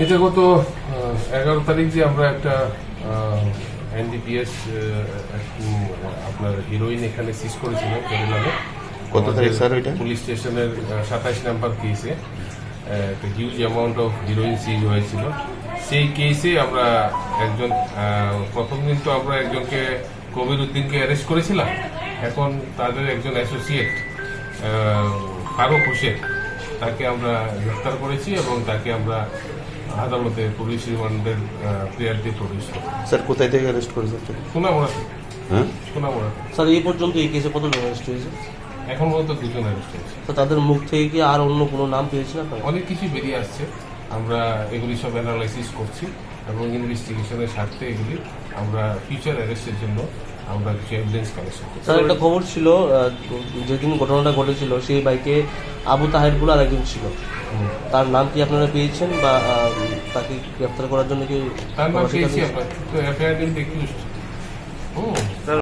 এটা গত 11 তারিখ যে আমরা একটা এনডিপিএস আপনার হিরোইন এখানে সিজ করেছিলাম কেরালাতে। কত তারিখ স্যার ওইটা? পুলিশ স্টেশনের 27 নম্বর কেসে একটা হিউজ অ্যামাউন্ট অফ হিরোইন সিজ হয়েছিল। সেই কেসে আমরা একজন প্রথম দিন তো আমরা একজনকে কবির উদ্দিনকে অ্যারেস্ট করেছিলাম। এখন তাদের একজন অ্যাসোসিয়েট ফারুক হোসেন তাকে আমরা গ্রেফতার করেছি এবং তাকে আমরা আদালতে পুলিশ রিমান্ডের প্রিয়ারিটি প্রডিউস করি। স্যার কোথায় থেকে অ্যারেস্ট করেছেন? সোনামুড়া হ্যাঁ সোনামুড়া। স্যার এই পর্যন্ত এই কেসে কতজন অ্যারেস্ট হয়েছে? এখন পর্যন্ত 2 জন অ্যারেস্ট হয়েছে। তো তাদের মুখ থেকে কি আর অন্য কোনো নাম পেয়েছেন আপনারা? অনেক কিছু বেরিয়ে আসছে, আমরা এগুলি সব অ্যানালাইসিস করছি এবং ইনভেস্টিগেশনের স্বার্থে এগুলি আমরা ফিউচার অ্যারেস্টের জন্য আমরা কিছু এভিডেন্স কালেকশন করছি। স্যার একটা খবর ছিল যেদিন ঘটনাটা ঘটেছিল সেই বাইকে আবু তাহের বলে আরেকজন ছিল, তার নাম কি আপনারা পেয়েছেন বা তাকে গ্রেফতার করার জন্য কি? তার নাম পেয়েছি আমরা, তো এফআইআর